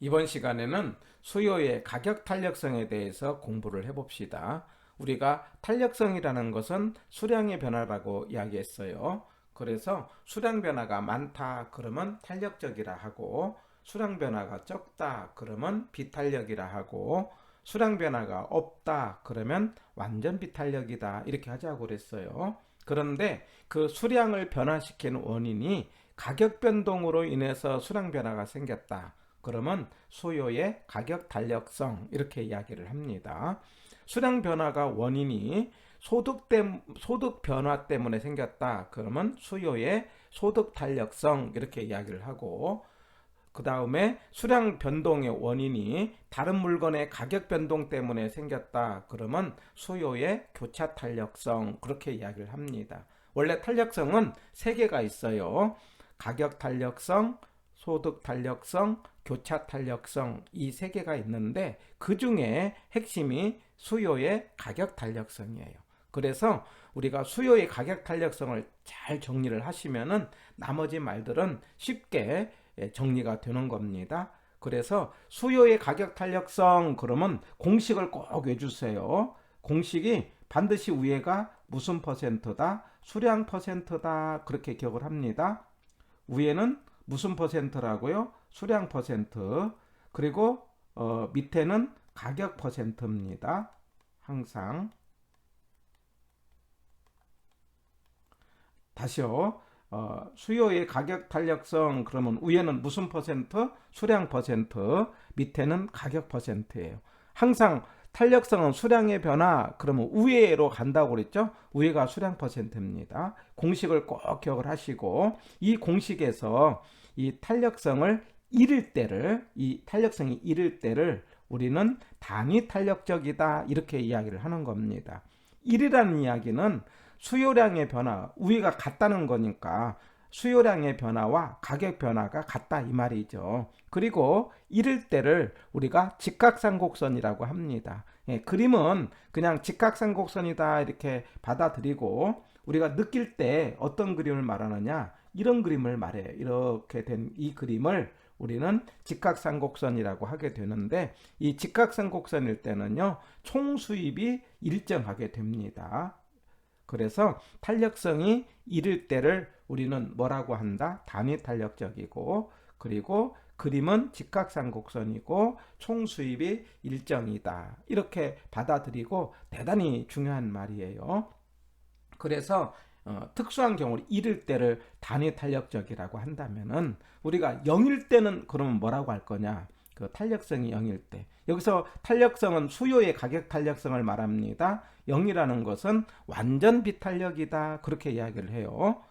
이번 시간에는 수요의 가격 탄력성에 대해서 공부를 해봅시다. 우리가 탄력성이라는 것은 수량의 변화라고 이야기했어요. 그래서 수량 변화가 많다 그러면 탄력적이라 하고, 수량 변화가 적다 그러면 비탄력이라 하고, 수량 변화가 없다 그러면 완전 비탄력이다 이렇게 하자고 그랬어요. 그런데 그 수량을 변화시키는 원인이 가격 변동으로 인해서 수량 변화가 생겼다 그러면 수요의 가격 탄력성 이렇게 이야기를 합니다. 수량 변화가 원인이 소득 변화 때문에 생겼다 그러면 수요의 소득 탄력성 이렇게 이야기를 하고, 그 다음에 수량 변동의 원인이 다른 물건의 가격 변동 때문에 생겼다 그러면 수요의 교차 탄력성 그렇게 이야기를 합니다. 원래 탄력성은 세 개가 있어요. 가격 탄력성, 소득 탄력성, 교차 탄력성 이 세 개가 있는데 그 중에 핵심이 수요의 가격 탄력성이에요. 그래서 우리가 수요의 가격 탄력성을 잘 정리를 하시면은 나머지 말들은 쉽게 정리가 되는 겁니다. 그래서 수요의 가격 탄력성 그러면 공식을 꼭 외주세요. 공식이 반드시 위에가 무슨 퍼센트다, 수량 퍼센트다 그렇게 기억을 합니다. 위에는 무슨 퍼센트라고요? 수량 퍼센트. 그리고 밑에는 가격 퍼센트입니다. 항상. 다시요. 수요의 가격 탄력성 그러면 위에는 무슨 퍼센트? 수량 퍼센트. 밑에는 가격 퍼센트예요. 항상 탄력성은 수량의 변화 그러면 위에로 간다고 그랬죠? 위에가 수량 퍼센트입니다. 공식을 꼭 기억을 하시고, 이 공식에서 이 탄력성을 이 탄력성이 잃을 때를 우리는 단위 탄력적이다 이렇게 이야기를 하는 겁니다. 1이라는 이야기는 수요량의 변화, 위가 같다는 거니까 수요량의 변화와 가격 변화가 같다 이 말이죠. 그리고 이럴 때를 우리가 직각삼곡선이라고 합니다. 그림은 그냥 직각삼곡선이다 이렇게 받아들이고, 우리가 느낄 때 어떤 그림을 말하느냐, 이런 그림을 말해요. 이렇게 된 이 그림을 우리는 직각삼곡선이라고 하게 되는데, 이 직각삼곡선일 때는요 총 수입이 일정하게 됩니다. 그래서 탄력성이 잃을 때를 우리는 뭐라고 한다? 단위 탄력적이고, 그리고 그림은 직각삼곡선이고 총 수입이 일정이다 이렇게 받아들이고 대단히 중요한 말이에요. 그래서 특수한 경우를 잃을 때를 단위 탄력적이라고 한다면은, 우리가 0일 때는 그러면 뭐라고 할 거냐? 그 탄력성이 0일 때. 여기서 탄력성은 수요의 가격 탄력성을 말합니다. 0이라는 것은 완전 비탄력이다 그렇게 이야기를 해요.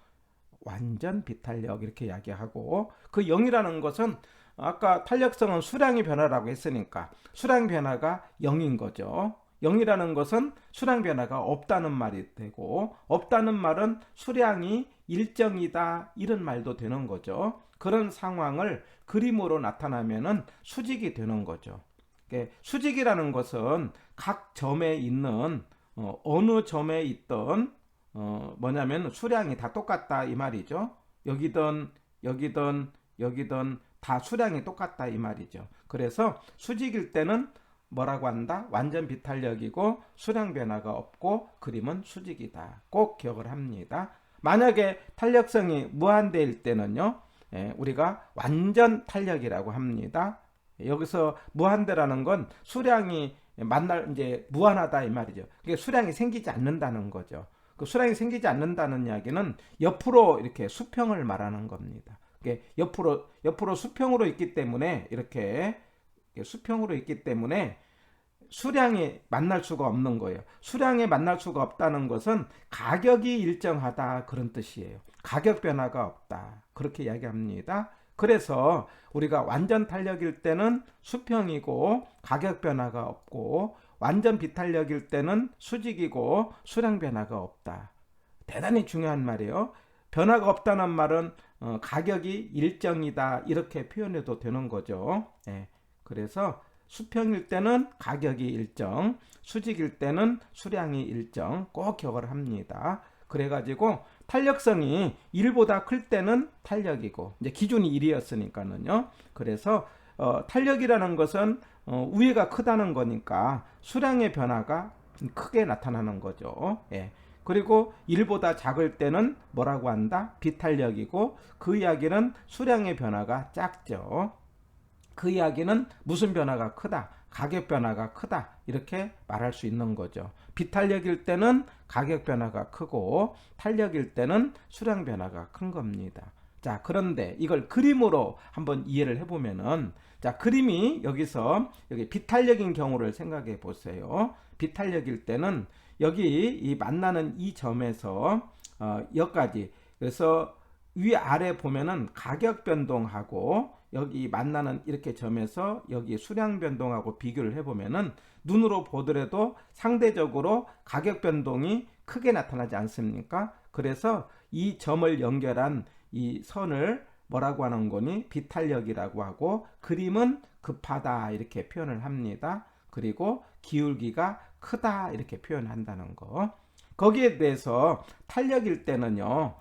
완전 비탄력 이렇게 이야기하고, 그 0이라는 것은 아까 탄력성은 수량의 변화라고 했으니까 수량 변화가 0인 거죠. 0이라는 것은 수량 변화가 없다는 말이 되고, 없다는 말은 수량이 일정이다 이런 말도 되는 거죠. 그런 상황을 그림으로 나타나면은 수직이 되는 거죠. 수직이라는 것은 각 점에 있는 어느 점에 있던 뭐냐면 수량이 다 똑같다 이 말이죠. 여기든 여기든 여기든 다 수량이 똑같다 이 말이죠. 그래서 수직일 때는 뭐라고 한다? 완전 비탄력이고 수량 변화가 없고 그림은 수직이다. 꼭 기억을 합니다. 만약에 탄력성이 무한대일 때는요, 우리가 완전 탄력이라고 합니다. 여기서 무한대라는 건 수량이 이제 무한하다 이 말이죠. 그게 수량이 생기지 않는다는 거죠. 그 수량이 생기지 않는다는 이야기는 옆으로 이렇게 수평을 말하는 겁니다. 옆으로 수평으로 있기 때문에, 이렇게 수평으로 있기 때문에 수량이 만날 수가 없는 거예요. 수량이 만날 수가 없다는 것은 가격이 일정하다 그런 뜻이에요. 가격 변화가 없다 그렇게 이야기합니다. 그래서 우리가 완전 탄력일 때는 수평이고 가격 변화가 없고, 완전 비탄력일 때는 수직이고 수량 변화가 없다. 대단히 중요한 말이에요. 변화가 없다는 말은 가격이 일정이다 이렇게 표현해도 되는 거죠. 그래서 수평일 때는 가격이 일정, 수직일 때는 수량이 일정 꼭 기억을 합니다. 그래가지고 탄력성이 1보다 클 때는 탄력이고, 이제 기준이 1이었으니까는요. 그래서 탄력이라는 것은 우회가 크다는 거니까 수량의 변화가 크게 나타나는 거죠. 예. 그리고 1보다 작을 때는 뭐라고 한다? 비탄력이고 그 이야기는 수량의 변화가 작죠. 그 이야기는 무슨 변화가 크다? 가격 변화가 크다. 이렇게 말할 수 있는 거죠. 비탄력일 때는 가격 변화가 크고 탄력일 때는 수량 변화가 큰 겁니다. 자, 그런데 이걸 그림으로 한번 이해를 해보면은, 자, 그림이 여기 비탄력인 경우를 생각해 보세요. 비탄력일 때는 여기 이 만나는 이 점에서 여기까지, 그래서 위아래 보면은 가격 변동하고 여기 만나는 이렇게 점에서 여기 수량 변동하고 비교를 해보면은 눈으로 보더라도 상대적으로 가격 변동이 크게 나타나지 않습니까? 그래서 이 점을 연결한 이 선을 뭐라고 하는 거니? 비탄력이라고 하고, 그림은 급하다 이렇게 표현을 합니다. 그리고 기울기가 크다 이렇게 표현한다는 거. 거기에 대해서 탄력일 때는요,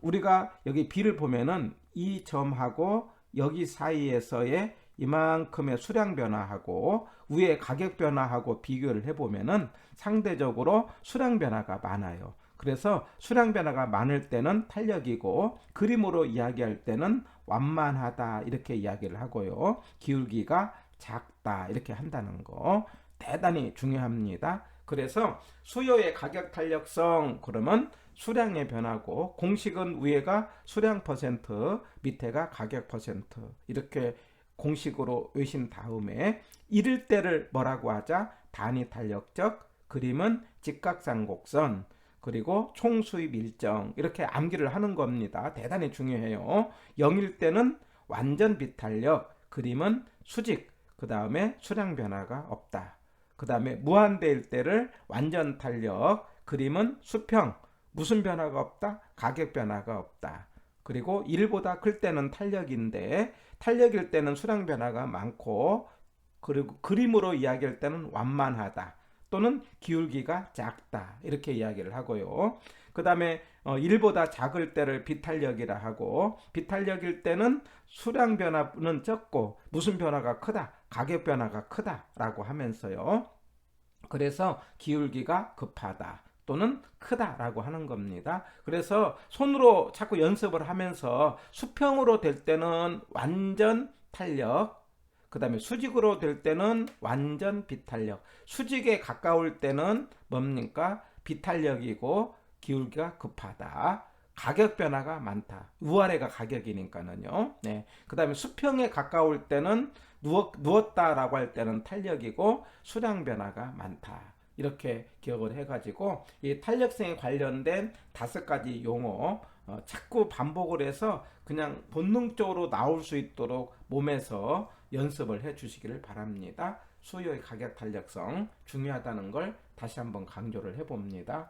우리가 여기 B를 보면은 이 점하고 여기 사이에서의 이만큼의 수량 변화하고 위에 가격 변화하고 비교를 해보면은 상대적으로 수량 변화가 많아요. 그래서 수량 변화가 많을 때는 탄력이고 그림으로 이야기할 때는 완만하다 이렇게 이야기를 하고요. 기울기가 작다 이렇게 한다는 거 대단히 중요합니다. 그래서 수요의 가격 탄력성 그러면 수량의 변화고, 공식은 위에가 수량 퍼센트 밑에가 가격 퍼센트 이렇게 공식으로 외신 다음에 이럴 때를 뭐라고 하자? 단위 탄력적, 그림은 직각삼곡선, 그리고 총수입 일정 이렇게 암기를 하는 겁니다. 대단히 중요해요. 0일 때는 완전 비탄력, 그림은 수직, 그 다음에 수량 변화가 없다. 그 다음에 무한대일 때를 완전 탄력, 그림은 수평, 무슨 변화가 없다? 가격 변화가 없다. 그리고 1보다 클 때는 탄력인데 탄력일 때는 수량 변화가 많고, 그리고 그림으로 이야기할 때는 완만하다 또는 기울기가 작다 이렇게 이야기를 하고요. 그 다음에 1보다 작을 때를 비탄력이라 하고, 비탄력일 때는 수량 변화는 적고 무슨 변화가 크다? 가격 변화가 크다라고 하면서요. 그래서 기울기가 급하다 또는 크다라고 하는 겁니다. 그래서 손으로 자꾸 연습을 하면서 수평으로 될 때는 완전 탄력, 그 다음에 수직으로 될 때는 완전 비탄력, 수직에 가까울 때는 뭡니까? 비탄력이고 기울기가 급하다. 가격 변화가 많다. 위아래가 가격이니까는요. 네. 그 다음에 수평에 가까울 때는 누웠다라고 할 때는 탄력이고 수량 변화가 많다. 이렇게 기억을 해가지고 이 탄력성에 관련된 5가지 용어 자꾸 반복을 해서 그냥 본능적으로 나올 수 있도록 몸에서 연습을 해 주시기를 바랍니다. 수요의 가격 탄력성 중요하다는 걸 다시 한번 강조를 해봅니다.